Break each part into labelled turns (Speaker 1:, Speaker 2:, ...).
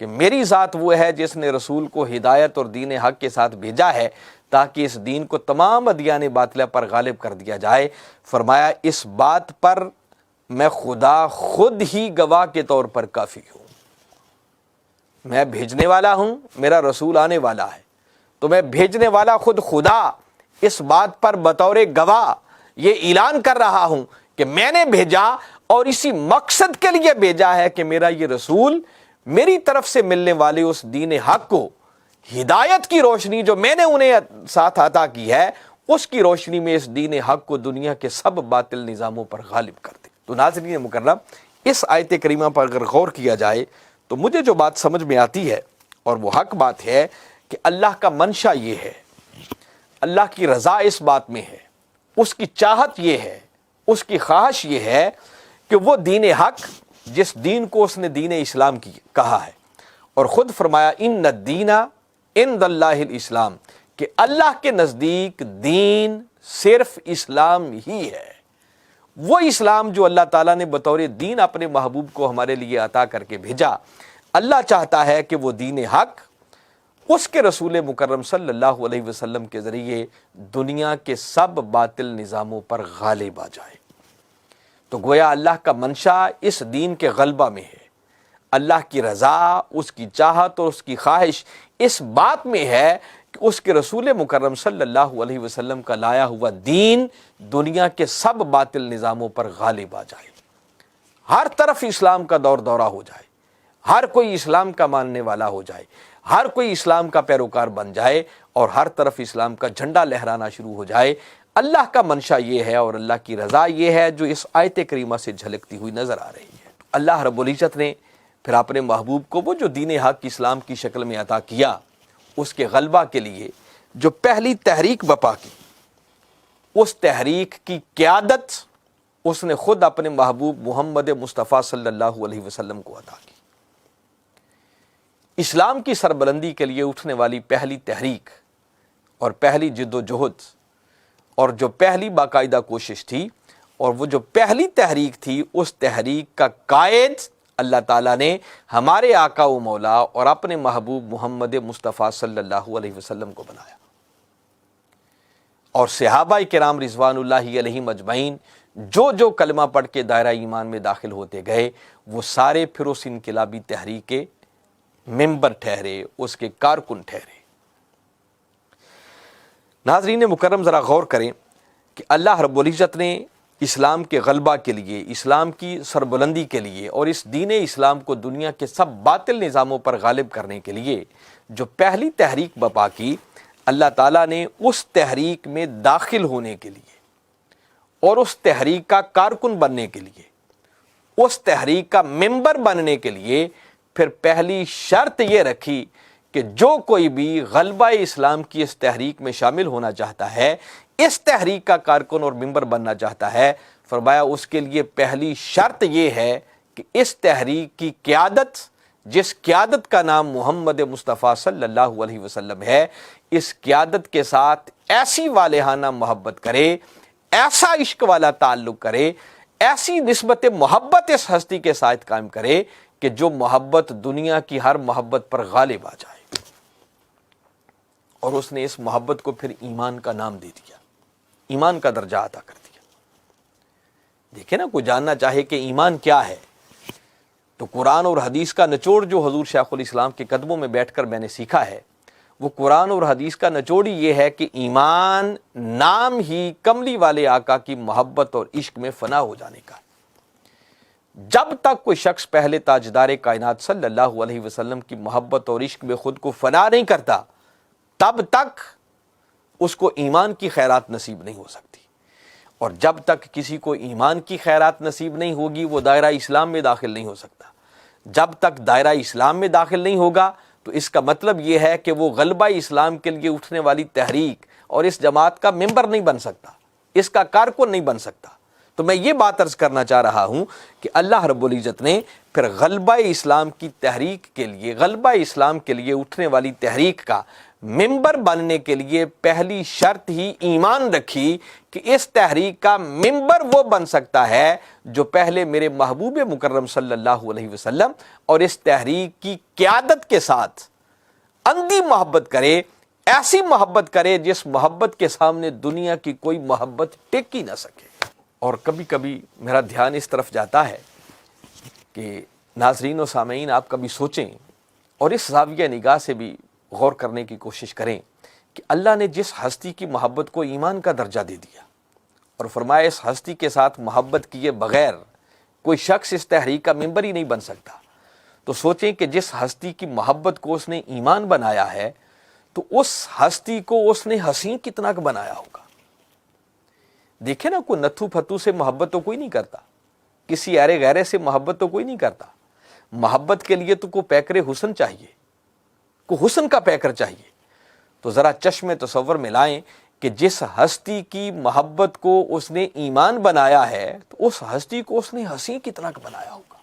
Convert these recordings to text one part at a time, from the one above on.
Speaker 1: کہ میری ذات وہ ہے جس نے رسول کو ہدایت اور دین حق کے ساتھ بھیجا ہے تاکہ اس دین کو تمام ادیان باطلہ پر غالب کر دیا جائے۔ فرمایا اس بات پر میں خدا خود ہی گواہ کے طور پر کافی ہوں۔ میں بھیجنے والا ہوں، میرا رسول آنے والا ہے، تو میں بھیجنے والا خود خدا اس بات پر بطور گواہ یہ اعلان کر رہا ہوں کہ میں نے بھیجا اور اسی مقصد کے لیے بھیجا ہے کہ میرا یہ رسول میری طرف سے ملنے والے اس دین حق کو، ہدایت کی روشنی جو میں نے انہیں ساتھ عطا کی ہے، اس کی روشنی میں اس دین حق کو دنیا کے سب باطل نظاموں پر غالب کر دے۔ تو ناظرین مکرم، اس آیت کریمہ پر اگر غور کیا جائے تو مجھے جو بات سمجھ میں آتی ہے اور وہ حق بات ہے کہ اللہ کا منشا یہ ہے، اللہ کی رضا اس بات میں ہے، اس کی چاہت یہ ہے، اس کی خواہش یہ ہے کہ وہ دین حق جس دین کو اس نے دین اسلام کی کہا ہے، اور خود فرمایا ان الدین عند اللہ الاسلام، کہ اللہ کے نزدیک دین صرف اسلام ہی ہے، وہ اسلام جو اللہ تعالیٰ نے بطور دین اپنے محبوب کو ہمارے لیے عطا کر کے بھیجا۔ اللہ چاہتا ہے کہ وہ دین حق اس کے رسول مکرم صلی اللہ علیہ وسلم کے ذریعے دنیا کے سب باطل نظاموں پر غالب آ جائے۔ تو گویا اللہ کا منشا اس دین کے غلبہ میں ہے، اللہ کی رضا، اس کی چاہت اور اس کی خواہش اس بات میں ہے کہ اس کے رسول مکرم صلی اللہ علیہ وسلم کا لایا ہوا دین دنیا کے سب باطل نظاموں پر غالب آ جائے، ہر طرف اسلام کا دور دورہ ہو جائے، ہر کوئی اسلام کا ماننے والا ہو جائے، ہر کوئی اسلام کا پیروکار بن جائے اور ہر طرف اسلام کا جھنڈا لہرانا شروع ہو جائے۔ اللہ کا منشا یہ ہے اور اللہ کی رضا یہ ہے جو اس آیت کریمہ سے جھلکتی ہوئی نظر آ رہی ہے۔ اللہ رب العزت نے پھر اپنے محبوب کو وہ جو دین حق اسلام کی شکل میں عطا کیا، اس کے غلبہ کے لیے جو پہلی تحریک بپا کی، اس تحریک کی قیادت اس نے خود اپنے محبوب محمد مصطفیٰ صلی اللہ علیہ وسلم کو عطا کی۔ اسلام کی سربلندی کے لیے اٹھنے والی پہلی تحریک اور پہلی جد و جہد اور جو پہلی باقاعدہ کوشش تھی اور وہ جو پہلی تحریک تھی، اس تحریک کا قائد اللہ تعالیٰ نے ہمارے آقا و مولا اور اپنے محبوب محمد مصطفیٰ صلی اللہ علیہ وسلم کو بنایا، اور صحابہ کرام رضوان اللہ علیہم اجمعین جو جو کلمہ پڑھ کے دائرہ ایمان میں داخل ہوتے گئے، وہ سارے پھر اس انقلابی تحریک کے ممبر ٹھہرے، اس کے کارکن ٹھہرے۔ ناظرین مکرم، ذرا غور کریں کہ اللہ رب العزت نے اسلام کے غلبہ کے لیے، اسلام کی سربلندی کے لیے اور اس دین اسلام کو دنیا کے سب باطل نظاموں پر غالب کرنے کے لیے جو پہلی تحریک بپا کی، اللہ تعالیٰ نے اس تحریک میں داخل ہونے کے لیے اور اس تحریک کا کارکن بننے کے لیے، اس تحریک کا ممبر بننے کے لیے پھر پہلی شرط یہ رکھی کہ جو کوئی بھی غلبہ اسلام کی اس تحریک میں شامل ہونا چاہتا ہے، اس تحریک کا کارکن اور ممبر بننا چاہتا ہے، فرمایا اس کے لیے پہلی شرط یہ ہے کہ اس تحریک کی قیادت، جس قیادت کا نام محمد مصطفیٰ صلی اللہ علیہ وسلم ہے، اس قیادت کے ساتھ ایسی والہانہ محبت کرے، ایسا عشق والا تعلق کرے، ایسی نسبت محبت اس ہستی کے ساتھ قائم کرے کہ جو محبت دنیا کی ہر محبت پر غالب آ جائے۔ اور اس نے اس محبت کو پھر ایمان کا نام دے دیا، ایمان کا درجہ عطا کر دیا۔ دیکھیں نا، کوئی جاننا چاہے کہ ایمان کیا ہے تو قرآن اور حدیث کا نچوڑ جو حضور شیخ الاسلام کے قدموں میں بیٹھ کر میں نے سیکھا ہے، وہ قرآن اور حدیث کا نچوڑ ہی یہ ہے کہ ایمان نام ہی کملی والے آقا کی محبت اور عشق میں فنا ہو جانے کا ہے۔ جب تک کوئی شخص پہلے تاجدار کائنات صلی اللہ علیہ وسلم کی محبت اور عشق میں خود کو فنا نہیں کرتا، تب تک اس کو ایمان کی خیرات نصیب نہیں ہو سکتی، اور جب تک کسی کو ایمان کی خیرات نصیب نہیں ہوگی وہ دائرہ اسلام میں داخل نہیں ہو سکتا۔ جب تک دائرہ اسلام میں داخل نہیں ہوگا تو اس کا مطلب یہ ہے کہ وہ غلبہ اسلام کے لیے اٹھنے والی تحریک اور اس جماعت کا ممبر نہیں بن سکتا، اس کا کارکن نہیں بن سکتا۔ تو میں یہ بات عرض کرنا چاہ رہا ہوں کہ اللہ رب العزت نے پھر غلبہ اسلام کی تحریک کے لیے، غلبہ اسلام کے لیے اٹھنے والی تحریک کا ممبر بننے کے لیے پہلی شرط ہی ایمان رکھی کہ اس تحریک کا ممبر وہ بن سکتا ہے جو پہلے میرے محبوب مکرم صلی اللہ علیہ وسلم اور اس تحریک کی قیادت کے ساتھ اندھی محبت کرے، ایسی محبت کرے جس محبت کے سامنے دنیا کی کوئی محبت ٹک ہی نہ سکے۔ اور کبھی کبھی میرا دھیان اس طرف جاتا ہے کہ ناظرین و سامعین آپ کبھی سوچیں اور اس زاویہ نگاہ سے بھی غور کرنے کی کوشش کریں کہ اللہ نے جس ہستی کی محبت کو ایمان کا درجہ دے دیا اور فرمایا اس ہستی کے ساتھ محبت کیے بغیر کوئی شخص اس تحریک کا ممبر ہی نہیں بن سکتا، تو سوچیں کہ جس ہستی کی محبت کو اس نے ایمان بنایا ہے تو اس ہستی کو اس نے حسین کتنا کا بنایا ہوگا۔ دیکھیں نا، کوئی نتھو پھتو سے محبت تو کوئی نہیں کرتا، کسی ایرے غیرے سے محبت تو کوئی نہیں کرتا۔ محبت کے لیے تو کوئی پیکر حسن چاہیے، کوئی حسن کا پیکر چاہیے۔ تو ذرا چشم تصور میں لائیں کہ جس ہستی کی محبت کو اس نے ایمان بنایا ہے تو اس ہستی کو اس نے حسین کتنا کا بنایا ہوگا۔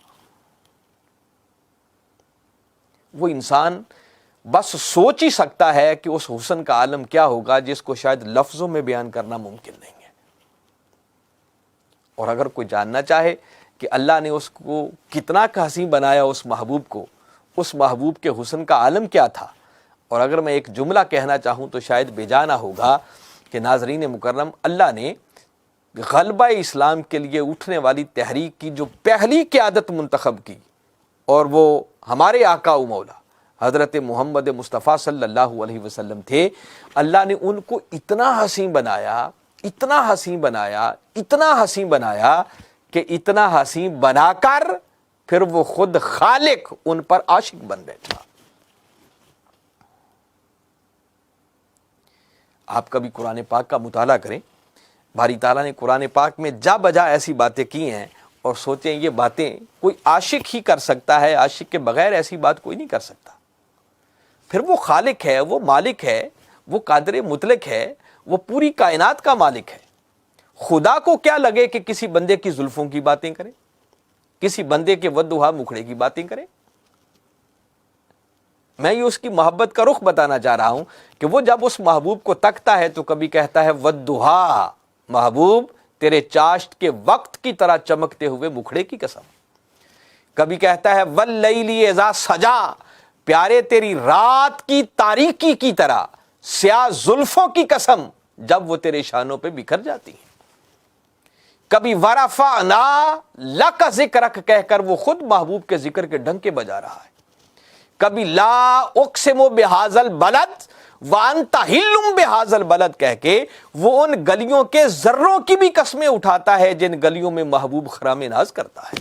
Speaker 1: وہ انسان بس سوچ ہی سکتا ہے کہ اس حسن کا عالم کیا ہوگا جس کو شاید لفظوں میں بیان کرنا ممکن نہیں ہے۔ اور اگر کوئی جاننا چاہے کہ اللہ نے اس کو کتنا کا حسین بنایا، اس محبوب کو، اس محبوب کے حسن کا عالم کیا تھا، اور اگر میں ایک جملہ کہنا چاہوں تو شاید بے جانا ہوگا کہ ناظرین مکرم، اللہ نے غلبہ اسلام کے لیے اٹھنے والی تحریک کی جو پہلی قیادت منتخب کی، اور وہ ہمارے آقا و مولا حضرت محمد مصطفیٰ صلی اللہ علیہ وسلم تھے، اللہ نے ان کو اتنا حسین بنایا، اتنا حسین بنایا، اتنا حسین بنایا کہ اتنا حسین بنا کر پھر وہ خود خالق ان پر عاشق بن بیٹھا۔ آپ کبھی قرآن پاک کا مطالعہ کریں، باری تعالیٰ نے قرآن پاک میں جا بجا ایسی باتیں کی ہیں، اور سوچیں یہ باتیں کوئی عاشق ہی کر سکتا ہے، عاشق کے بغیر ایسی بات کوئی نہیں کر سکتا۔ پھر وہ خالق ہے، وہ مالک ہے، وہ قادر مطلق ہے، وہ پوری کائنات کا مالک ہے۔ خدا کو کیا لگے کہ کسی بندے کی زلفوں کی باتیں کرے، کسی بندے کے ودھا مکھڑے کی باتیں کرے؟ میں یہ اس کی محبت کا رخ بتانا چاہ رہا ہوں کہ وہ جب اس محبوب کو تکتا ہے تو کبھی کہتا ہے ودھا، محبوب تیرے چاشت کے وقت کی طرح چمکتے ہوئے مکھڑے کی قسم۔ کبھی کہتا ہے واللیل اذا سجا، پیارے تیری رات کی تاریکی کی طرح سیاہ زلفوں کی قسم جب وہ تیرے شانوں پہ بکھر جاتی ہیں۔ کبھی ورفعنا لک ذکرک کہہ کر وہ خود محبوب کے ذکر کے ڈنکے بجا رہا ہے۔ کبھی لا اقسم بہذا البلد وانت حل بہذا البلد کہہ کے وہ ان گلیوں کے ذروں کی بھی قسمیں اٹھاتا ہے جن گلیوں میں محبوب خرام ناز کرتا ہے۔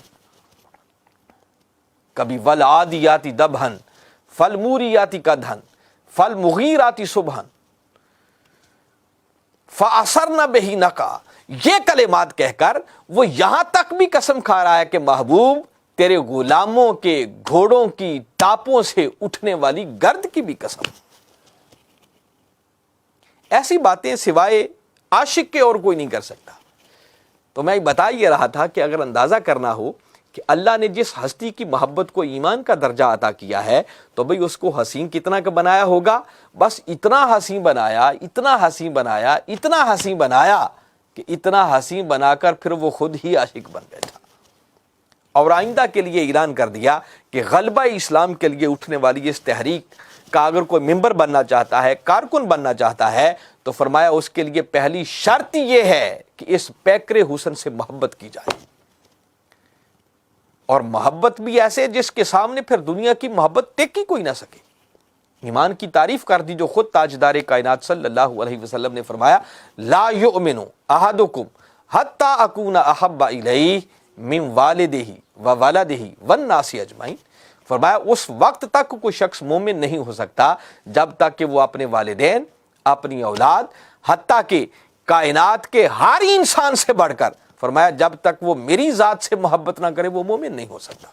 Speaker 1: کبھی والعادیات دبہن فالموریات قدحن فالمغیرات صبحن فاثرن بہ نقع، یہ کلمات کہہ کر وہ یہاں تک بھی قسم کھا رہا ہے کہ محبوب تیرے غلاموں کے گھوڑوں کی ٹاپوں سے اٹھنے والی گرد کی بھی قسم۔ ایسی باتیں سوائے عاشق کے اور کوئی نہیں کر سکتا۔ تو میں بتا یہ رہا تھا کہ اگر اندازہ کرنا ہو کہ اللہ نے جس ہستی کی محبت کو ایمان کا درجہ عطا کیا ہے تو بھئی اس کو حسین کتنا کا بنایا ہوگا۔ بس اتنا حسین بنایا، اتنا حسین بنایا، اتنا حسین بنایا کہ اتنا حسین بنا کر پھر وہ خود ہی عاشق بن بیٹھا، اور آئندہ کے لیے اعلان کر دیا کہ غلبہ اسلام کے لیے اٹھنے والی اس تحریک کا اگر کوئی ممبر بننا چاہتا ہے، کارکن بننا چاہتا ہے، تو فرمایا اس کے لیے پہلی شرط یہ ہے کہ اس پیکر حسن سے محبت کی جائے، اور محبت بھی ایسے جس کے سامنے پھر دنیا کی محبت ٹک ہی کوئی نہ سکے۔ ایمان کی تعریف کر دی جو خود تاجدار کائنات صلی اللہ علیہ وسلم نے فرمایا لا یؤمن احدکم حتی اکون احب الیہ من والدہ وولدہ والناس اجمعین، فرمایا اس وقت تک کوئی شخص مومن نہیں ہو سکتا جب تک کہ وہ اپنے والدین، اپنی اولاد، حتیٰ کہ کائنات کے ہر انسان سے بڑھ کر، فرمایا جب تک وہ میری ذات سے محبت نہ کرے وہ مومن نہیں ہو سکتا۔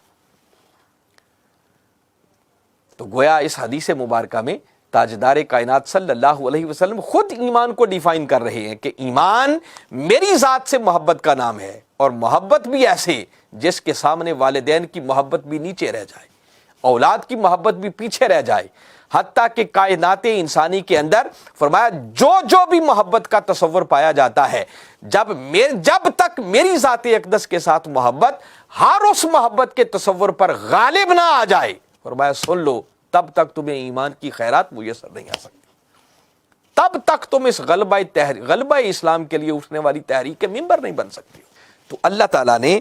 Speaker 1: تو گویا اس حدیث مبارکہ میں تاجدار کائنات صلی اللہ علیہ وسلم خود ایمان کو ڈیفائن کر رہے ہیں کہ ایمان میری ذات سے محبت کا نام ہے، اور محبت بھی ایسے جس کے سامنے والدین کی محبت بھی نیچے رہ جائے، اولاد کی محبت بھی پیچھے رہ جائے، حتیٰ کہ کائنات انسانی کے اندر فرمایا جو بھی محبت کا تصور پایا جاتا ہے، جب تک میری ذات اقدس کے ساتھ محبت ہر اس محبت کے تصور پر غالب نہ آ جائے، فرمایا سن لو، تب تک تمہیں ایمان کی خیرات میسر نہیں آ سکتی، تب تک تم اس غلبہ اسلام کے لیے اٹھنے والی تحریک کے ممبر نہیں بن سکتی۔ تو اللہ تعالیٰ نے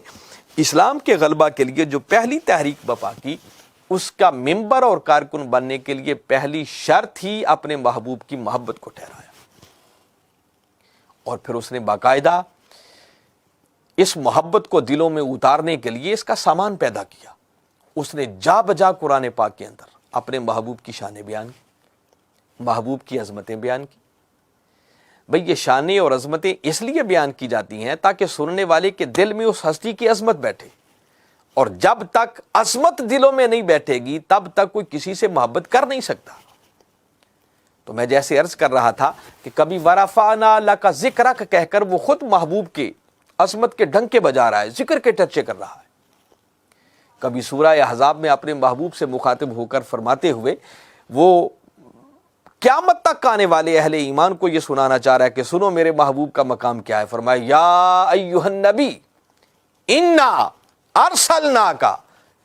Speaker 1: اسلام کے غلبہ کے لیے جو پہلی تحریک بپا کی، اس کا ممبر اور کارکن بننے کے لیے پہلی شرط ہی اپنے محبوب کی محبت کو ٹھہرایا، اور پھر اس نے باقاعدہ اس محبت کو دلوں میں اتارنے کے لیے اس کا سامان پیدا کیا۔ اس نے جا بجا قرآن پاک کے اندر اپنے محبوب کی شانیں بیان کی، محبوب کی عظمتیں بیان کی۔ بھئی یہ شانیں اور عظمتیں اس لیے بیان کی جاتی ہیں تاکہ سننے والے کے دل میں اس ہستی کی عظمت بیٹھے، اور جب تک عظمت دلوں میں نہیں بیٹھے گی تب تک کوئی کسی سے محبت کر نہیں سکتا۔ تو میں جیسے عرض کر رہا تھا کہ کبھی ورفعنا لک ذکرک کہہ کر وہ خود محبوب کے عظمت کے ڈنکے بجا رہا ہے، ذکر کے ٹرچے کر رہا ہے۔ کبھی سورہ احزاب میں اپنے محبوب سے مخاطب ہو کر فرماتے ہوئے وہ قیامت تک آنے والے اہل ایمان کو یہ سنانا چاہ رہا ہے کہ سنو میرے محبوب کا مقام کیا ہے۔ فرمایا یا ایھا النبی انا ارسلناک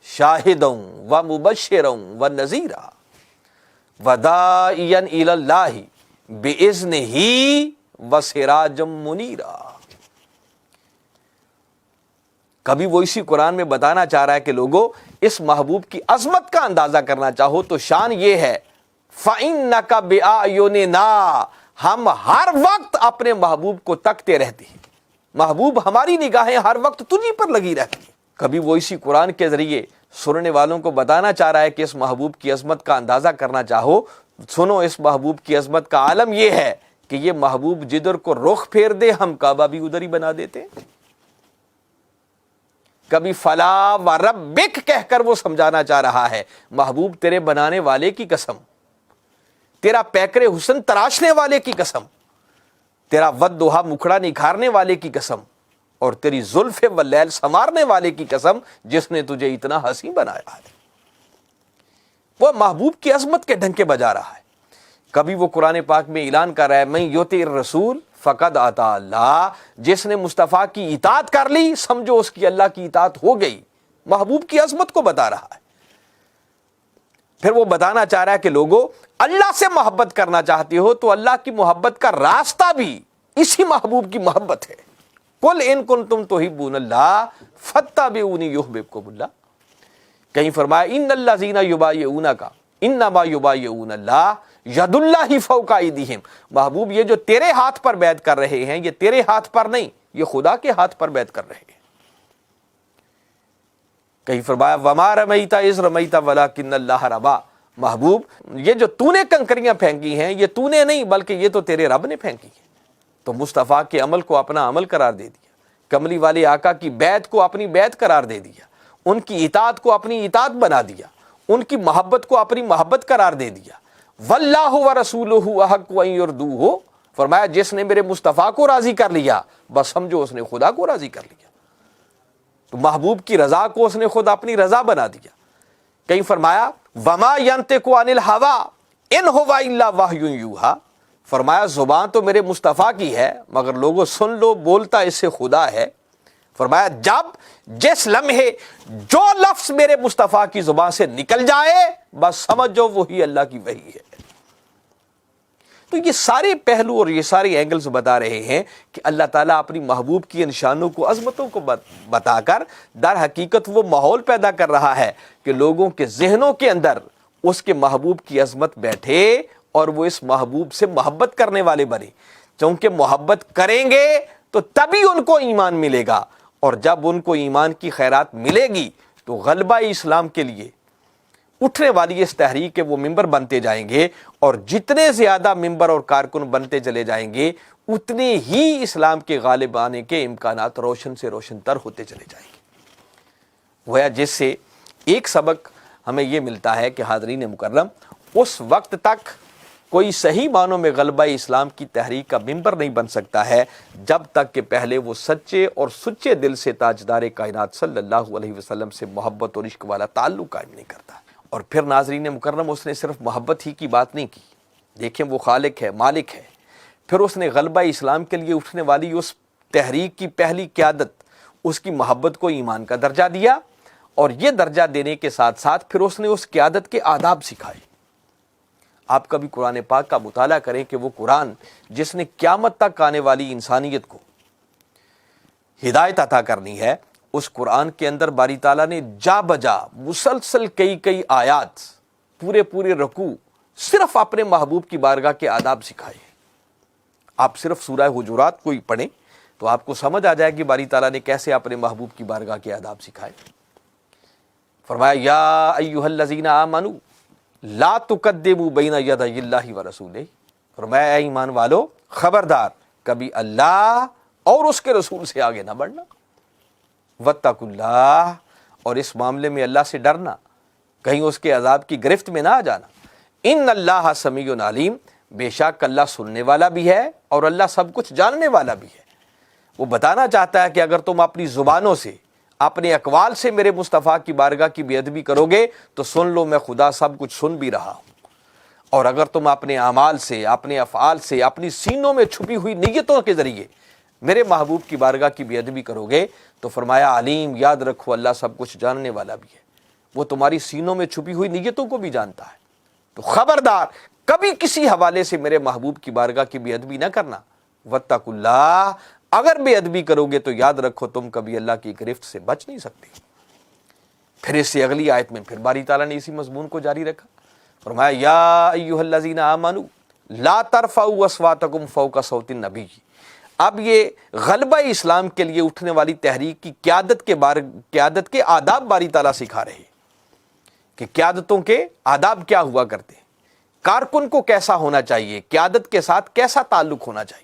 Speaker 1: شاہدا ومبشرا ونذیرا وداعیا الی اللہ باذنہ وسراجا منیرا۔ کبھی وہ اسی قرآن میں بتانا چاہ رہا ہے کہ لوگوں اس محبوب کی عظمت کا اندازہ کرنا چاہو تو شان یہ ہے فَإِنَّكَ بِأَعْيُنِنَا، ہم ہر وقت اپنے محبوب کو تکتے رہتے ہیں، محبوب ہماری نگاہیں ہر وقت تجھی پر لگی رہتی ہیں۔ کبھی وہ اسی قرآن کے ذریعے سننے والوں کو بتانا چاہ رہا ہے کہ اس محبوب کی عظمت کا اندازہ کرنا چاہو، سنو اس محبوب کی عظمت کا عالم یہ ہے کہ یہ محبوب جدھر کو رخ پھیر دے ہم کعبہ بھی ادھر ہی بنا دیتے ہیں۔ کبھی فلا و ربک کہہ کر وہ سمجھانا چاہ رہا ہے محبوب تیرے بنانے والے کی قسم، تیرا پیکر حسن تراشنے والے کی قسم، تیرا والضحیٰ مکھڑا نکھارنے والے کی قسم، اور تیری زلف واللیل سنوارنے والے کی قسم جس نے تجھے اتنا حسین بنایا ہے۔ وہ محبوب کی عظمت کے ڈنکے بجا رہا ہے۔ کبھی وہ قرآن پاک میں اعلان کر رہا ہے من یطع الرسول فقد اطاع اللہ، جس نے مصطفیٰ کی اطاعت کر لی سمجھو اس کی اللہ کی اطاعت ہو گئی۔ محبوب کی عظمت کو بتا رہا ہے۔ پھر وہ بتانا چاہ رہا ہے کہ لوگوں اللہ سے محبت کرنا چاہتے ہو تو اللہ کی محبت کا راستہ بھی اسی محبوب کی محبت ہے۔ قل ان کنتم تحبون اللہ فاتبعونی یحببکم اللہ۔ کہیں فرمایا ان الذین یبایعونک انما یبایعون اللہ ید اللہ فوق ایدیہم، محبوب یہ جو تیرے ہاتھ پر بیعت کر رہے ہیں یہ تیرے ہاتھ پر نہیں، یہ خدا کے ہاتھ پر بیعت کر رہے ہیں۔ کہیں فرمایا وما رمیت اذ رمیت ولکن اللہ رمی، محبوب یہ جو تو نے کنکریاں پھینکی ہیں یہ تو نے نہیں بلکہ یہ تو تیرے رب نے پھینکی ہیں۔ تو مصطفیٰ کے عمل کو اپنا عمل قرار دے دیا، کملی والے آقا کی بیعت کو اپنی بیعت قرار دے دیا، ان کی اطاعت کو اپنی اطاعت بنا دیا، ان کی محبت کو اپنی محبت قرار دے دیا۔ واللہ ورسولہ احق ان یرضوہ، فرمایا جس نے میرے مصطفیٰ کو راضی کر لیا بس سمجھو اس نے خدا کو راضی کر لیا۔ تو محبوب کی رضا کو اس نے خود اپنی رضا بنا دیا۔ کہیں فرمایا وما ینطق عن الہوی ان ہوا الا وحی یوحی، فرمایا زبان تو میرے مصطفیٰ کی ہے مگر لوگوں سن لو بولتا اس سے خدا ہے۔ فرمایا جب جس لمحے جو لفظ میرے مصطفیٰ کی زبان سے نکل جائے بس سمجھو وہی اللہ کی وحی ہے۔ تو یہ سارے پہلو اور یہ سارے اینگلز بتا رہے ہیں کہ اللہ تعالیٰ اپنی محبوب کی نشانوں کو عظمتوں کو بتا کر در حقیقت وہ ماحول پیدا کر رہا ہے کہ لوگوں کے ذہنوں کے اندر اس کے محبوب کی عظمت بیٹھے اور وہ اس محبوب سے محبت کرنے والے بنے، چونکہ محبت کریں گے تو تبھی ان کو ایمان ملے گا، اور جب ان کو ایمان کی خیرات ملے گی تو غلبہ اسلام کے لیے اٹھنے والی اس تحریک کے وہ ممبر بنتے جائیں گے، اور جتنے زیادہ ممبر اور کارکن بنتے چلے جائیں گے اتنے ہی اسلام کے غالب آنے کے امکانات روشن سے روشن تر ہوتے چلے جائیں گے۔ گویا جس سے ایک سبق ہمیں یہ ملتا ہے کہ حاضرین مکرم اس وقت تک کوئی صحیح معنوں میں غلبہ اسلام کی تحریک کا ممبر نہیں بن سکتا ہے جب تک کہ پہلے وہ سچے اور سچے دل سے تاجدار کائنات صلی اللہ علیہ وسلم سے محبت اور عشق والا تعلق قائم نہیں کرتا۔ اور پھر ناظرین مکرم اس نے صرف محبت ہی کی بات نہیں کی، دیکھیں وہ خالق ہے، مالک ہے، پھر اس نے غلبہ اسلام کے لیے اٹھنے والی اس تحریک کی پہلی قیادت، اس کی محبت کو ایمان کا درجہ دیا، اور یہ درجہ دینے کے ساتھ ساتھ پھر اس نے اس قیادت کے آداب سکھائے۔ آپ کبھی قرآن پاک کا مطالعہ کریں کہ وہ قرآن جس نے قیامت تک آنے والی انسانیت کو ہدایت عطا کرنی ہے، اس قرآن کے اندر باری تعالیٰ نے جا بجا مسلسل کئی آیات، پورے رکوع صرف اپنے محبوب کی بارگاہ کے آداب سکھائے۔ آپ صرف سورہ حجرات کو ہی پڑھیں تو آپ کو سمجھ آ جائے کہ باری تعالیٰ نے کیسے اپنے محبوب کی بارگاہ کے آداب سکھائے۔ فرمایا یا ایھا الذین آمنوا لا تقدموا بین یدی اللہ ورسولہ، فرمایا اے ایمان والو خبردار کبھی اللہ اور اس کے رسول سے آگے نہ بڑھنا، واتقوا اللہ، اور اس معاملے میں اللہ سے ڈرنا، کہیں اس کے عذاب کی گرفت میں نہ آ جانا۔ ان اللہ سمیع علیم، بے شک اللہ سننے والا بھی ہے اور اللہ سب کچھ جاننے والا بھی ہے۔ وہ بتانا چاہتا ہے کہ اگر تم اپنی زبانوں سے، اپنے اقوال سے میرے مصطفیٰ کی بارگاہ کی بے ادبی کرو گے تو سن لو میں خدا سب کچھ سن بھی رہا ہوں، اور اگر تم اپنے اعمال سے، اپنے افعال سے، اپنی سینوں میں چھپی ہوئی نیتوں کے ذریعے میرے محبوب کی بارگاہ کی بے ادبی کرو گے تو فرمایا علیم، یاد رکھو اللہ سب کچھ جاننے والا بھی ہے، وہ تمہاری سینوں میں چھپی ہوئی نیتوں کو بھی جانتا ہے۔ تو خبردار کبھی کسی حوالے سے میرے محبوب کی بارگاہ کی بے ادبی نہ کرنا، واتقوا اللہ، اگر بے ادبی کرو گے تو یاد رکھو تم کبھی اللہ کی گرفت سے بچ نہیں سکتے۔ پھر اس سے اگلی آیت میں پھر باری تعالیٰ نے اسی مضمون کو جاری رکھا، فرمایا یا ایھا الذین آمنوا لا ترفعوا اصواتکم فوق صوت النبی۔ اب یہ غلبہ اسلام کے لیے اٹھنے والی تحریک کی قیادت کے آداب باری تعالیٰ سکھا رہے ہیں کہ قیادتوں کے آداب کیا ہوا کرتے ہیں، کارکن کو کیسا ہونا چاہیے، قیادت کے ساتھ کیسا تعلق ہونا چاہیے۔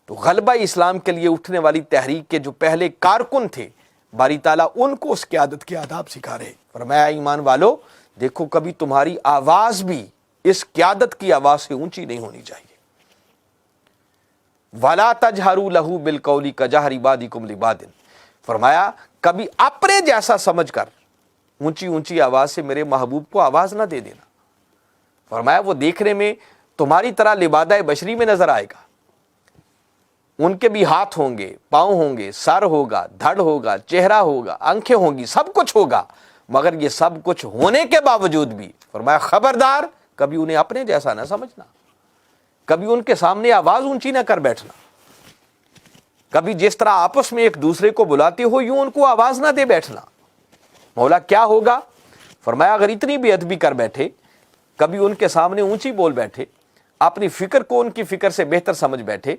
Speaker 1: تو غلبہ اسلام کے لیے اٹھنے والی تحریک کے جو پہلے کارکن تھے، باری تعالیٰ ان کو اس قیادت کے آداب سکھا رہے۔ فرمایا ایمان والو دیکھو کبھی تمہاری آواز بھی اس قیادت کی آواز سے اونچی نہیں ہونی چاہیے۔ وَلَا تَجْهَرُوا لَهُ بِالْقَوْلِ كَجَهْرِ بَعْضِكُمْ لِبَعْضٍ، فرمایا کبھی اپنے جیسا سمجھ کر اونچی آواز سے میرے محبوب کو آواز نہ دے دینا۔ فرمایا وہ دیکھنے میں تمہاری طرح لبادہ بشری میں نظر آئے گا، ان کے بھی ہاتھ ہوں گے، پاؤں ہوں گے، سر ہوگا، دھڑ ہوگا، چہرہ ہوگا، آنکھیں ہوں گی، سب کچھ ہوگا، مگر یہ سب کچھ ہونے کے باوجود بھی فرمایا خبردار کبھی انہیں اپنے جیسا نہ سمجھنا، کبھی ان کے سامنے آواز اونچی نہ کر بیٹھنا، کبھی جس طرح آپس میں ایک دوسرے کو بلاتے ہو یوں ان کو آواز نہ دے بیٹھنا۔ مولا کیا ہوگا؟ فرمایا اگر اتنی بے ادبی کر بیٹھے، کبھی ان کے سامنے اونچی بول بیٹھے، اپنی فکر کو ان کی فکر سے بہتر سمجھ بیٹھے،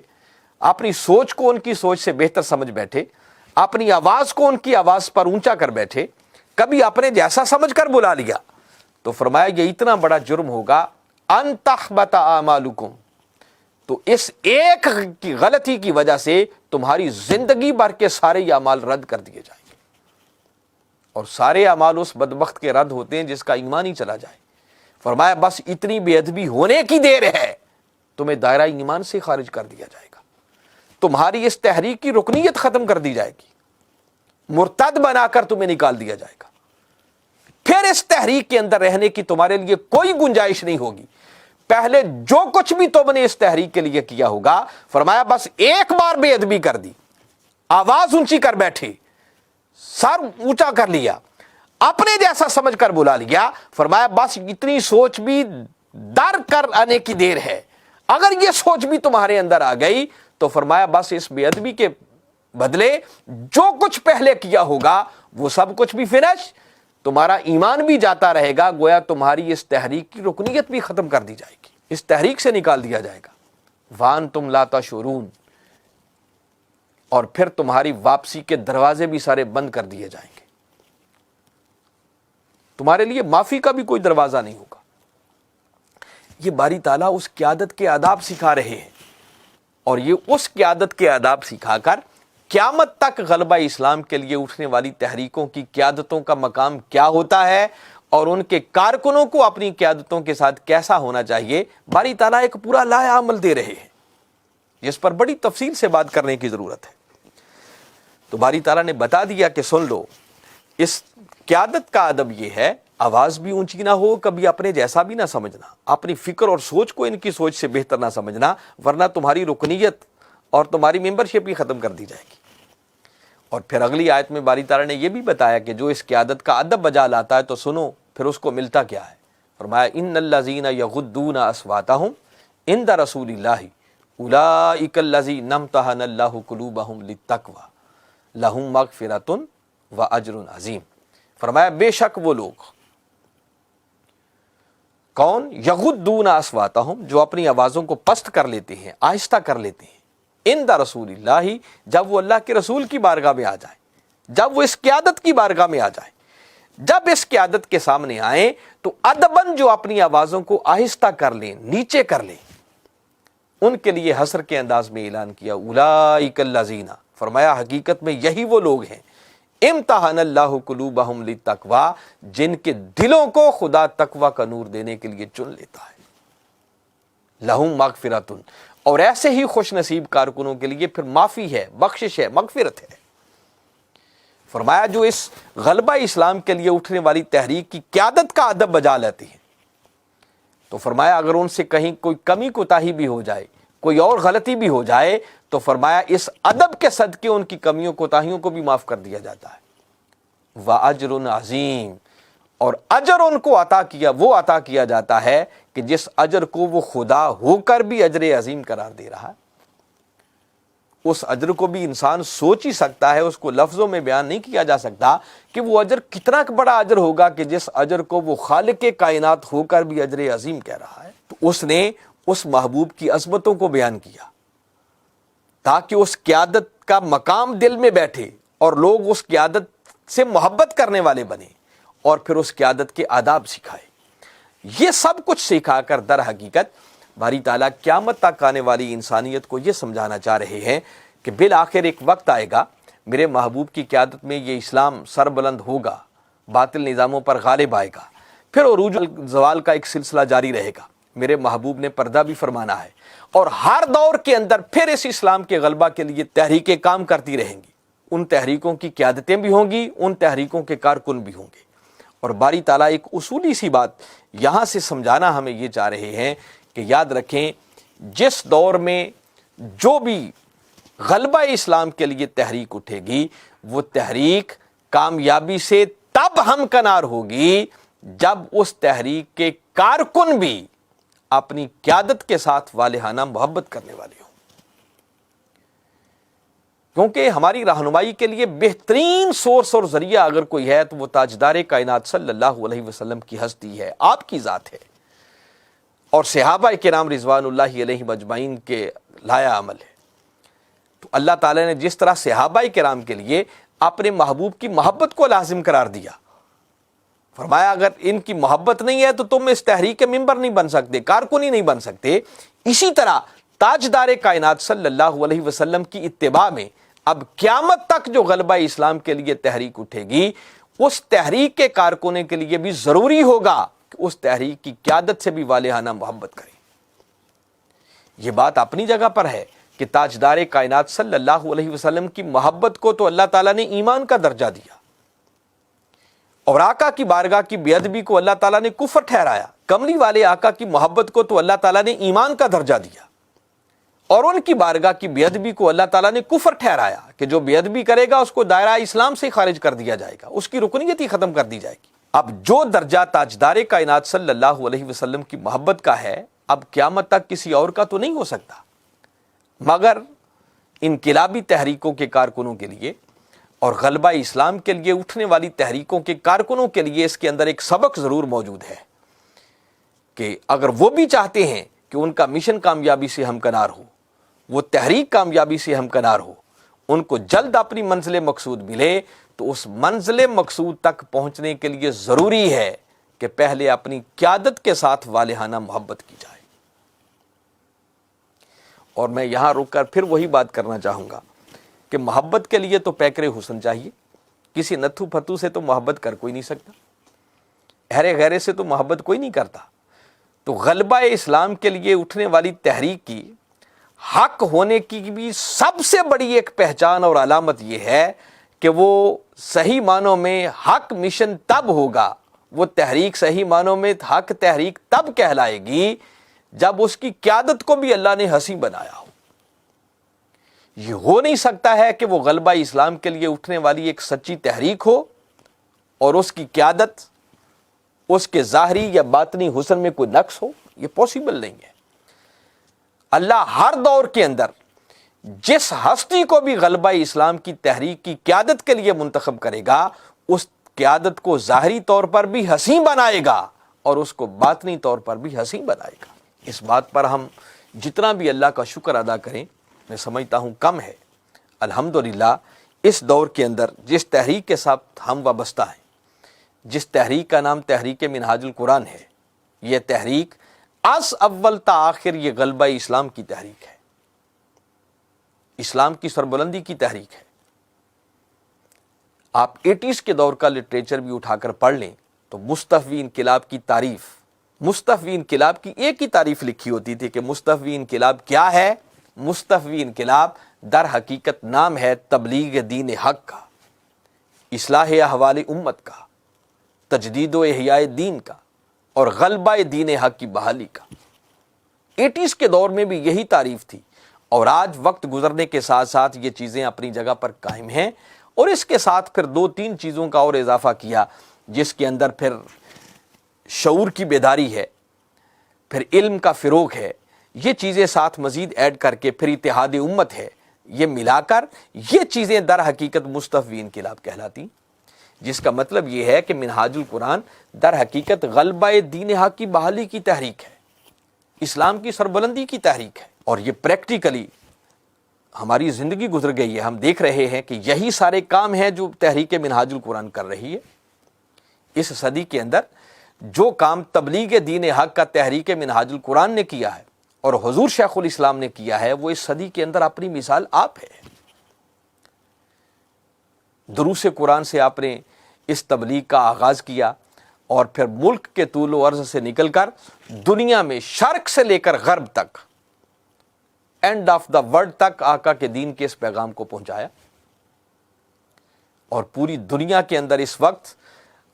Speaker 1: اپنی سوچ کو ان کی سوچ سے بہتر سمجھ بیٹھے، اپنی آواز کو ان کی آواز پر اونچا کر بیٹھے، کبھی اپنے جیسا سمجھ کر بلا لیا، تو فرمایا یہ اتنا بڑا جرم ہوگا ان تحبط اعمالکم، تو اس ایک کی غلطی کی وجہ سے تمہاری زندگی بھر کے سارے اعمال رد کر دیے جائیں گے، اور سارے اعمال اس بدبخت کے رد ہوتے ہیں جس کا ایمان ہی چلا جائے۔ فرمایا بس اتنی بے ادبی ہونے کی دیر ہے، تمہیں دائرہ ایمان سے خارج کر دیا جائے گا، تمہاری اس تحریک کی رکنیت ختم کر دی جائے گی، مرتد بنا کر تمہیں نکال دیا جائے گا، پھر اس تحریک کے اندر رہنے کی تمہارے لیے کوئی گنجائش نہیں ہوگی۔ پہلے جو کچھ بھی تم نے اس تحریک کے لیے کیا ہوگا، فرمایا بس ایک بار بے ادبی کر دی، آواز اونچی کر بیٹھے، سر اونچا کر لیا، اپنے جیسا سمجھ کر بلا لیا، فرمایا بس اتنی سوچ بھی در کر آنے کی دیر ہے، اگر یہ سوچ بھی تمہارے اندر آ گئی تو فرمایا بس اس بے ادبی کے بدلے جو کچھ پہلے کیا ہوگا وہ سب کچھ بھی فنش، تمہارا ایمان بھی جاتا رہے گا، گویا تمہاری اس تحریک کی رکنیت بھی ختم کر دی جائے گی، اس تحریک سے نکال دیا جائے گا۔ وَأَنْتُمْ لَا تَشْعُرُونَ، اور پھر تمہاری واپسی کے دروازے بھی سارے بند کر دیے جائیں گے، تمہارے لیے معافی کا بھی کوئی دروازہ نہیں ہوگا۔ یہ باری تعالیٰ اس قیادت کے آداب سکھا رہے ہیں، اور یہ اس قیادت کے آداب سکھا کر قیامت تک غلبہ اسلام کے لیے اٹھنے والی تحریکوں کی قیادتوں کا مقام کیا ہوتا ہے اور ان کے کارکنوں کو اپنی قیادتوں کے ساتھ کیسا ہونا چاہیے، باری تعالیٰ ایک پورا لائحہ عمل دے رہے ہیں جس پر بڑی تفصیل سے بات کرنے کی ضرورت ہے۔ تو باری تعالیٰ نے بتا دیا کہ سن لو، اس قیادت کا ادب یہ ہے آواز بھی اونچی نہ ہو، کبھی اپنے جیسا بھی نہ سمجھنا، اپنی فکر اور سوچ کو ان کی سوچ سے بہتر نہ سمجھنا، ورنہ تمہاری رکنیت اور تمہاری ممبرشپ ہی ختم کر دی جائے گی۔ اور پھر اگلی آیت میں باری تعالیٰ نے یہ بھی بتایا کہ جو اس قیادت کا ادب بجا لاتا ہے تو سنو پھر اس کو ملتا کیا ہے۔ فرمایا ان الذین یغضون اصواتهم عند رسول اللہ اولئک الذین امتحن اللہ قلوبهم للتقوی لہم مغفرۃ واجر عظیم۔ فرمایا بے شک وہ لوگ، کون؟ یغضون اصواتهم، جو اپنی آوازوں کو پست کر لیتے ہیں، آہستہ کر لیتے ہیں، عند رسول اللہ، جب وہ اللہ کے رسول کی بارگاہ میں آ جائیں، جب وہ اس قیادت کی بارگاہ میں آ جائیں، جب اس قیادت کے سامنے آئیں تو ادباً جو اپنی آوازوں کو آہستہ کر لیں، نیچے کر لیں، ان کے لیے حسر کے انداز میں اعلان کیا اولئک الذین، فرمایا حقیقت میں یہی وہ لوگ ہیں، امتحن اللہ قلوبہم للتقوی، جن کے دلوں کو خدا تقوی کا نور دینے کے لیے چن لیتا ہے، لہم مغفرۃ، اور ایسے ہی خوش نصیب کارکنوں کے لیے پھر معافی ہے، بخشش ہے، مغفرت ہے۔ فرمایا جو اس غلبہ اسلام کے لیے اٹھنے والی تحریک کی قیادت کا ادب بجا لیتے ہیں، تو فرمایا اگر ان سے کہیں کوئی کمی کوتاہی بھی ہو جائے، کوئی اور غلطی بھی ہو جائے، تو فرمایا اس ادب کے صدقے ان کی کمیوں کوتاہیوں کو بھی معاف کر دیا جاتا ہے۔ وَأَجْرٌ عَظِيمٌ، اور اجر ان کو وہ عطا کیا جاتا ہے کہ جس اجر کو وہ خدا ہو کر بھی اجر عظیم قرار دے رہا ہے۔ اس اجر کو بھی انسان سوچ ہی سکتا ہے، اس کو لفظوں میں بیان نہیں کیا جا سکتا کہ وہ اجر کتنا بڑا اجر ہوگا کہ جس اجر کو وہ خالق کائنات ہو کر بھی اجر عظیم کہہ رہا ہے۔ تو اس نے اس محبوب کی عظمتوں کو بیان کیا تاکہ اس قیادت کا مقام دل میں بیٹھے اور لوگ اس قیادت سے محبت کرنے والے بنے اور پھر اس قیادت کے آداب سکھائے۔ یہ سب کچھ سکھا کر در حقیقت باری تعالیٰ قیامت تک آنے والی انسانیت کو یہ سمجھانا چاہ رہے ہیں کہ بالآخر ایک وقت آئے گا، میرے محبوب کی قیادت میں یہ اسلام سربلند ہوگا، باطل نظاموں پر غالب آئے گا، پھر عروج زوال کا ایک سلسلہ جاری رہے گا۔ میرے محبوب نے پردہ بھی فرمانا ہے، اور ہر دور کے اندر پھر اس اسلام کے غلبہ کے لیے تحریکیں کام کرتی رہیں گی، ان تحریکوں کی قیادتیں بھی ہوں گی، ان تحریکوں کے کارکن بھی ہوں گے۔ اور باری تعالیٰ ایک اصولی سی بات یہاں سے سمجھانا ہمیں یہ چاہ رہے ہیں کہ یاد رکھیں، جس دور میں جو بھی غلبہ اسلام کے لیے تحریک اٹھے گی، وہ تحریک کامیابی سے تب ہمکنار ہوگی جب اس تحریک کے کارکن بھی اپنی قیادت کے ساتھ والہانہ محبت کرنے والے ہوں، کیونکہ ہماری رہنمائی کے لیے بہترین سورس اور ذریعہ اگر کوئی ہے تو وہ تاجدار کائنات صلی اللہ علیہ وسلم کی ہستی ہے، آپ کی ذات ہے، اور صحابہ کرام رضوان اللہ علیہم اجمعین کے لایا عمل ہے۔ تو اللہ تعالیٰ نے جس طرح صحابہ کرام کے لیے اپنے محبوب کی محبت کو لازم قرار دیا، فرمایا اگر ان کی محبت نہیں ہے تو تم اس تحریک کے ممبر نہیں بن سکتے، کارکن ہی نہیں بن سکتے۔ اسی طرح تاجدار کائنات صلی اللہ علیہ وسلم کی اتباع میں اب قیامت تک جو غلبہ اسلام کے لیے تحریک اٹھے گی، اس تحریک کے کارکنوں کے لیے بھی ضروری ہوگا کہ اس تحریک کی قیادت سے بھی والہانہ محبت کریں۔ یہ بات اپنی جگہ پر ہے کہ تاجدار کائنات صلی اللہ علیہ وسلم کی محبت کو تو اللہ تعالیٰ نے ایمان کا درجہ دیا، اور آقا کی بارگاہ کی بے ادبی کو اللہ تعالیٰ نے کفر ٹھہرایا۔ کملی والے آقا کی محبت کو تو اللہ تعالیٰ نے ایمان کا درجہ دیا، اور ان کی بارگاہ کی بے ادبی کو اللہ تعالیٰ نے کفر ٹھہرایا کہ جو بے ادبی کرے گا اس کو دائرہ اسلام سے خارج کر دیا جائے گا، اس کی رکنیت ہی ختم کر دی جائے گی۔ اب جو درجہ تاجدار کائنات صلی اللہ علیہ وسلم کی محبت کا ہے، اب قیامت تک کسی اور کا تو نہیں ہو سکتا، مگر انقلابی تحریکوں کے کارکنوں کے لیے اور غلبہ اسلام کے لیے اٹھنے والی تحریکوں کے کارکنوں کے لیے اس کے اندر ایک سبق ضرور موجود ہے کہ اگر وہ بھی چاہتے ہیں کہ ان کا مشن کامیابی سے ہمکنار ہو، وہ تحریک کامیابی سے ہمکنار ہو، ان کو جلد اپنی منزل مقصود ملے، تو اس منزل مقصود تک پہنچنے کے لیے ضروری ہے کہ پہلے اپنی قیادت کے ساتھ والہانہ محبت کی جائے۔ اور میں یہاں رک کر پھر وہی بات کرنا چاہوں گا کہ محبت کے لیے تو پیکر حسن چاہیے، کسی نتھو پھتو سے تو محبت کر کوئی نہیں سکتا، اہرے غیرے سے تو محبت کوئی نہیں کرتا۔ تو غلبہ اسلام کے لیے اٹھنے والی تحریک کی حق ہونے کی بھی سب سے بڑی ایک پہچان اور علامت یہ ہے کہ وہ صحیح معنوں میں حق مشن تب ہوگا، وہ تحریک صحیح معنوں میں حق تحریک تب کہلائے گی جب اس کی قیادت کو بھی اللہ نے ہنسی بنایا ہو۔ یہ ہو نہیں سکتا ہے کہ وہ غلبہ اسلام کے لیے اٹھنے والی ایک سچی تحریک ہو اور اس کی قیادت اس کے ظاہری یا باطنی حسن میں کوئی نقص ہو، یہ پاسبل نہیں ہے۔ اللہ ہر دور کے اندر جس ہستی کو بھی غلبہ اسلام کی تحریک کی قیادت کے لیے منتخب کرے گا، اس قیادت کو ظاہری طور پر بھی حسین بنائے گا اور اس کو باطنی طور پر بھی حسین بنائے گا۔ اس بات پر ہم جتنا بھی اللہ کا شکر ادا کریں میں سمجھتا ہوں کم ہے۔ الحمدللہ اس دور کے اندر جس تحریک کے ساتھ ہم وابستہ ہیں، جس تحریک کا نام تحریک منہاج القرآن ہے، یہ تحریک از اول تا آخر یہ غلبہ اسلام کی تحریک ہے، اسلام کی سربلندی کی تحریک ہے۔ آپ 80s کے دور کا لٹریچر بھی اٹھا کر پڑھ لیں تو مصطفی انقلاب کی تعریف، مصطفی انقلاب کی ایک ہی تعریف لکھی ہوتی تھی کہ مصطفی انقلاب کیا ہے؟ مصطفی انقلاب در حقیقت نام ہے تبلیغ دین حق کا، اصلاح احوال امت کا، تجدید و احیاء دین کا اور غلبہ دین حق کی بحالی کا۔ 80s کے دور میں بھی یہی تعریف تھی، اور آج وقت گزرنے کے ساتھ ساتھ یہ چیزیں اپنی جگہ پر قائم ہیں، اور اس کے ساتھ پھر 2-3 چیزوں کا اور اضافہ کیا، جس کے اندر پھر شعور کی بیداری ہے، پھر علم کا فروغ ہے، یہ چیزیں ساتھ مزید ایڈ کر کے پھر اتحاد امت ہے، یہ ملا کر یہ چیزیں در حقیقت مصطفی انقلاب کہلاتی، جس کا مطلب یہ ہے کہ منہاج القرآن در حقیقت غلبہ دین حق کی بحالی کی تحریک ہے، اسلام کی سربلندی کی تحریک ہے، اور یہ پریکٹیکلی ہماری زندگی گزر گئی ہے۔ ہم دیکھ رہے ہیں کہ یہی سارے کام ہیں جو تحریک منہاج القرآن کر رہی ہے۔ اس صدی کے اندر جو کام تبلیغ دین حق کا تحریک منہاج القرآن نے کیا ہے اور حضور شیخ الاسلام نے کیا ہے، وہ اس صدی کے اندر اپنی مثال آپ ہے۔ دروس قرآن سے آپ نے اس تبلیغ کا آغاز کیا، اور پھر ملک کے طول و عرض سے نکل کر دنیا میں شرق سے لے کر غرب تک، اینڈ آف دا ورلڈ تک آقا کے دین کے اس پیغام کو پہنچایا۔ اور پوری دنیا کے اندر اس وقت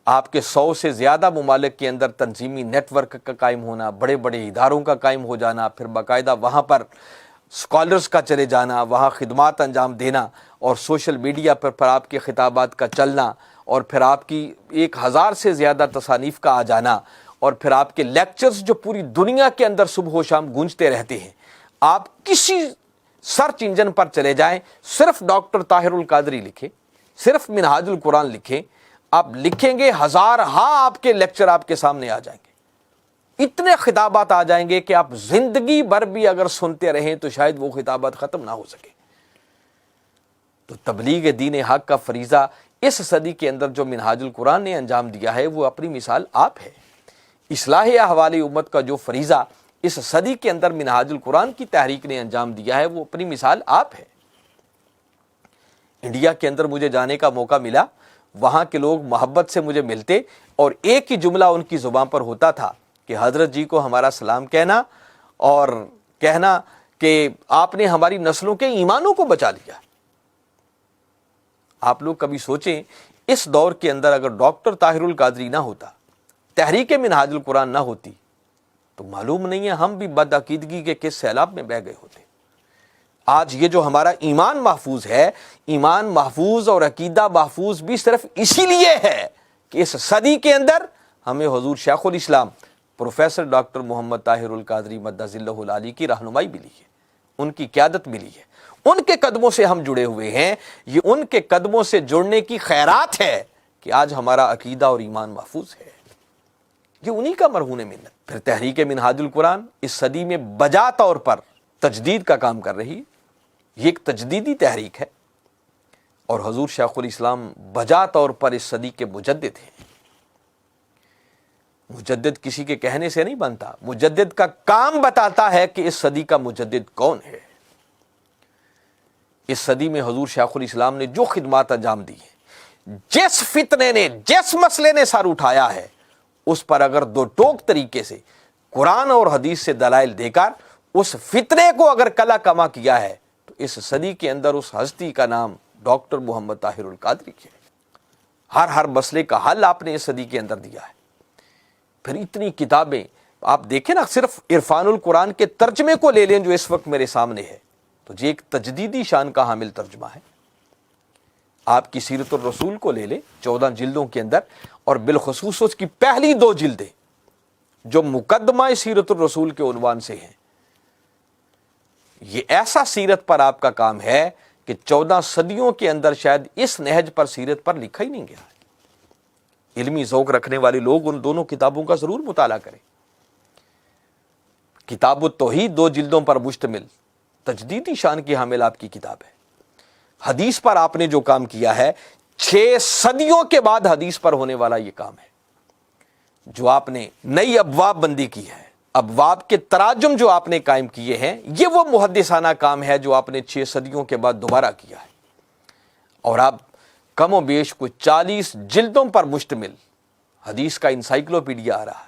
Speaker 1: آپ کے 100 سے زیادہ ممالک کے اندر تنظیمی نیٹ ورک کا قائم ہونا، بڑے بڑے اداروں کا قائم ہو جانا، پھر باقاعدہ وہاں پر اسکالرز کا چلے جانا، وہاں خدمات انجام دینا، اور سوشل میڈیا پر آپ کے خطابات کا چلنا، اور پھر آپ کی 1000 سے زیادہ تصانیف کا آ جانا، اور پھر آپ کے لیکچرز جو پوری دنیا کے اندر صبح و شام گونجتے رہتے ہیں۔ آپ کسی سرچ انجن پر چلے جائیں، صرف ڈاکٹر طاہر القادری لکھیں، صرف منہاج القرآن لکھیں، آپ لکھیں گے 1000 آپ کے لیکچر آپ کے سامنے آ جائیں گے، اتنے خطابات آ جائیں گے کہ آپ زندگی بھر بھی اگر سنتے رہیں تو شاید وہ خطابات ختم نہ ہو سکے۔ تو تبلیغ دین حق کا فریضہ اس صدی کے اندر جو منہاج القرآن نے انجام دیا ہے، وہ اپنی مثال آپ ہے۔ اصلاح احوال امت کا جو فریضہ اس صدی کے اندر منہاج القرآن کی تحریک نے انجام دیا ہے، وہ اپنی مثال آپ ہے۔ انڈیا کے اندر مجھے جانے کا موقع ملا، وہاں کے لوگ محبت سے مجھے ملتے، اور ایک ہی جملہ ان کی زبان پر ہوتا تھا کہ حضرت جی کو ہمارا سلام کہنا، اور کہنا کہ آپ نے ہماری نسلوں کے ایمانوں کو بچا لیا۔ آپ لوگ کبھی سوچیں، اس دور کے اندر اگر ڈاکٹر طاہر القادری نہ ہوتا، تحریک منہاج القرآن نہ ہوتی، تو معلوم نہیں ہے ہم بھی بدعقیدگی کے کس سیلاب میں بہہ گئے ہوتے۔ آج یہ جو ہمارا ایمان محفوظ ہے، ایمان محفوظ اور عقیدہ محفوظ بھی صرف اسی لیے ہے کہ اس صدی کے اندر ہمیں حضور شیخ الاسلام پروفیسر ڈاکٹر محمد طاہر القادری مدہ ظلہ العالی کی رہنمائی ملی ہے، ان کی قیادت ملی ہے، ان کے قدموں سے ہم جڑے ہوئے ہیں۔ یہ ان کے قدموں سے جڑنے کی خیرات ہے کہ آج ہمارا عقیدہ اور ایمان محفوظ ہے، یہ انہی کا مرہون منت۔ پھر تحریک منہاج القرآن اس صدی میں بجا طور پر تجدید کا کام کر رہی ہے، یہ ایک تجدیدی تحریک ہے، اور حضور شیخ الاسلام بجا طور پر اس صدی کے مجدد ہیں۔ مجدد کسی کے کہنے سے نہیں بنتا، مجدد کا کام بتاتا ہے کہ اس صدی کا مجدد کون ہے۔ اس صدی میں حضور شیخ الاسلام نے جو خدمات انجام دی ہیں، جس فتنے نے، جس مسئلے نے سر اٹھایا ہے، اس پر اگر دو ٹوک طریقے سے قرآن اور حدیث سے دلائل دے کر اس فتنے کو اگر کلا کما کیا ہے، تو اس صدی کے اندر اس ہستی کا نام ڈاکٹر محمد طاہر القادری ہے۔ ہر مسئلے کا حل آپ نے اس صدی کے اندر دیا ہے۔ پھر اتنی کتابیں آپ دیکھیں نا، صرف عرفان القرآن کے ترجمے کو لے لیں جو اس وقت میرے سامنے ہے تو یہ ایک تجدیدی شان کا حامل ترجمہ ہے۔ آپ کی سیرت الرسول کو لے لیں 14 جلدوں کے اندر، اور بالخصوص اس کی پہلی 2 جلدیں جو مقدمہ سیرت الرسول کے عنوان سے ہیں، یہ ایسا سیرت پر آپ کا کام ہے کہ 14 صدیوں کے اندر شاید اس نہج پر سیرت پر لکھا ہی نہیں گیا ہے۔ علمی ذوق رکھنے والے لوگ ان دونوں کتابوں کا ضرور مطالعہ کریں۔ کتاب التوحید 2 جلدوں پر مشتمل تجدیدی شان کی حامل آپ کی کتاب ہے۔ حدیث پر آپ نے جو کام کیا ہے، 6 صدیوں کے بعد حدیث پر ہونے والا یہ کام ہے جو آپ نے نئی ابواب بندی کی ہے، ابواب کے تراجم جو آپ نے قائم کیے ہیں، یہ وہ محدثانہ کام ہے جو آپ نے 6 صدیوں کے بعد دوبارہ کیا ہے۔ اور آپ کم و بیش کوئی 40 جلدوں پر مشتمل حدیث کا انسائکلوپیڈیا آ رہا ہے،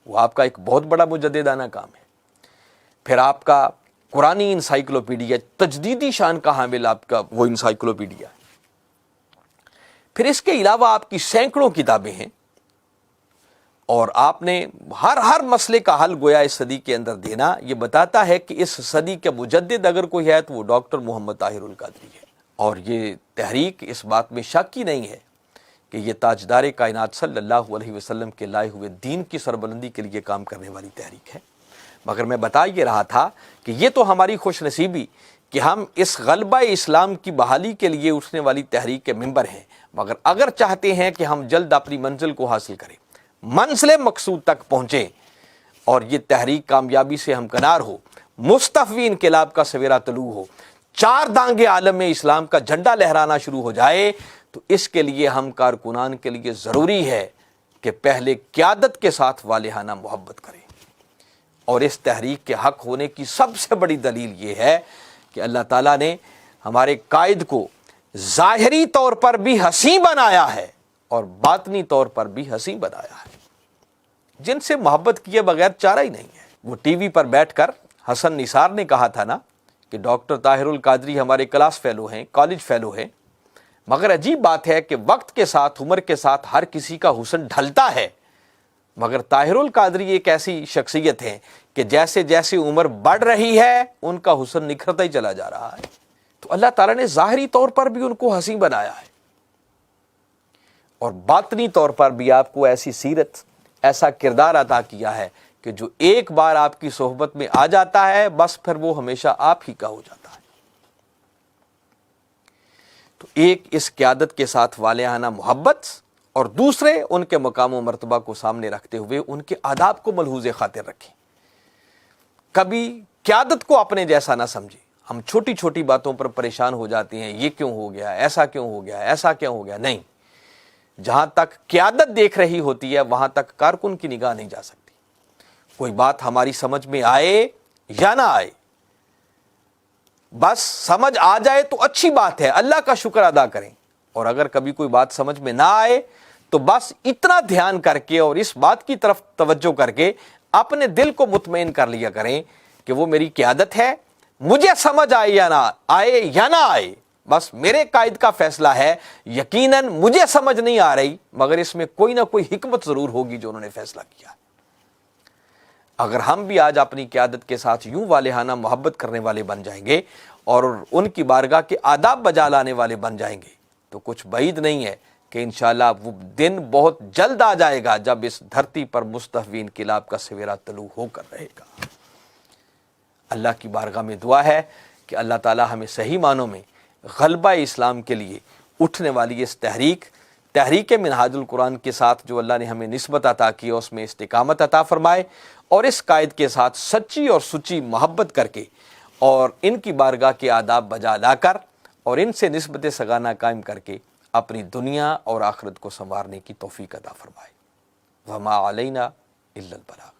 Speaker 1: وہ آپ کا ایک بہت بڑا مجددانہ کام ہے۔ پھر آپ کا قرآنی انسائکلوپیڈیا، تجدیدی شان کا حامل آپ کا وہ انسائکلوپیڈیا ہے۔ پھر اس کے علاوہ آپ کی سینکڑوں کتابیں ہیں، اور آپ نے ہر مسئلے کا حل گویا اس صدی کے اندر دینا، یہ بتاتا ہے کہ اس صدی کے مجدد اگر کوئی ہے تو وہ ڈاکٹر محمد طاہر القادری ہے۔ اور یہ تحریک اس بات میں شک ہی نہیں ہے کہ یہ تاجدار کائنات صلی اللہ علیہ وسلم کے لائے ہوئے دین کی سربلندی کے لیے کام کرنے والی تحریک ہے۔ مگر میں بتا یہ رہا تھا کہ یہ تو ہماری خوش نصیبی کہ ہم اس غلبہ اسلام کی بحالی کے لیے اٹھنے والی تحریک کے ممبر ہیں، مگر اگر چاہتے ہیں کہ ہم جلد اپنی منزل کو حاصل کریں، منزل مقصود تک پہنچیں، اور یہ تحریک کامیابی سے ہمکنار ہو، مصطفی انقلاب کا سویرا طلوع ہو، 4 دانگے عالم اسلام کا جھنڈا لہرانا شروع ہو جائے، تو اس کے لیے ہم کارکنان کے لیے ضروری ہے کہ پہلے قیادت کے ساتھ والہانہ محبت کریں۔ اور اس تحریک کے حق ہونے کی سب سے بڑی دلیل یہ ہے کہ اللہ تعالیٰ نے ہمارے قائد کو ظاہری طور پر بھی حسین بنایا ہے اور باطنی طور پر بھی حسین بنایا ہے۔ جن سے محبت کیے بغیر چارہ ہی نہیں ہے۔ وہ ٹی وی پر بیٹھ کر حسن نثار نے کہا تھا نا کہ ڈاکٹر طاہر القادری ہمارے کلاس فیلو ہیں، کالج فیلو ہیں، مگر عجیب بات ہے کہ وقت کے ساتھ، عمر کے ساتھ ہر کسی کا حسن ڈھلتا ہے، مگر طاہر القادری ایک ایسی شخصیت ہے کہ جیسے جیسے عمر بڑھ رہی ہے ان کا حسن نکھرتا ہی چلا جا رہا ہے۔ تو اللہ تعالیٰ نے ظاہری طور پر بھی ان کو حسین بنایا ہے، اور باطنی طور پر بھی آپ کو ایسی سیرت، ایسا کردار عطا کیا ہے کہ جو ایک بار آپ کی صحبت میں آ جاتا ہے بس پھر وہ ہمیشہ آپ ہی کا ہو جاتا ہے۔ تو ایک اس قیادت کے ساتھ والہانہ محبت، اور دوسرے ان کے مقام و مرتبہ کو سامنے رکھتے ہوئے ان کے آداب کو ملحوظ خاطر رکھیں۔ کبھی قیادت کو اپنے جیسا نہ سمجھیں۔ ہم چھوٹی چھوٹی باتوں پر پریشان ہو جاتے ہیں، یہ کیوں ہو گیا، ایسا کیوں ہو گیا، ایسا کیوں ہو گیا۔ نہیں، جہاں تک قیادت دیکھ رہی ہوتی ہے وہاں تک کارکن کی نگاہ نہیں جا سکتی۔ کوئی بات ہماری سمجھ میں آئے یا نہ آئے، بس سمجھ آ جائے تو اچھی بات ہے، اللہ کا شکر ادا کریں، اور اگر کبھی کوئی بات سمجھ میں نہ آئے تو بس اتنا دھیان کر کے اور اس بات کی طرف توجہ کر کے اپنے دل کو مطمئن کر لیا کریں کہ وہ میری قیادت ہے، مجھے سمجھ آئے یا نہ آئے، بس میرے قائد کا فیصلہ ہے، یقیناً مجھے سمجھ نہیں آ رہی مگر اس میں کوئی نہ کوئی حکمت ضرور ہوگی جو انہوں نے فیصلہ کیا۔ اگر ہم بھی آج اپنی قیادت کے ساتھ یوں والہانہ محبت کرنے والے بن جائیں گے اور ان کی بارگاہ کے آداب بجا لانے والے بن جائیں گے تو کچھ بعید نہیں ہے کہ انشاءاللہ وہ دن بہت جلد آ جائے گا جب اس دھرتی پر مصطفی انقلاب کا سویرا طلوع ہو کر رہے گا۔ اللہ کی بارگاہ میں دعا ہے کہ اللہ تعالی ہمیں صحیح معنوں میں غلبہ اسلام کے لیے اٹھنے والی اس تحریک منہاج القرآن کے ساتھ جو اللہ نے ہمیں نسبت عطا کی اس میں استقامت عطا فرمائے، اور اس قائد کے ساتھ سچی اور سچی محبت کر کے اور ان کی بارگاہ کے آداب بجا لا کر اور ان سے نسبت سگانہ قائم کر کے اپنی دنیا اور آخرت کو سنوارنے کی توفیق عطا فرمائے۔ وما علینا الا البلاغ۔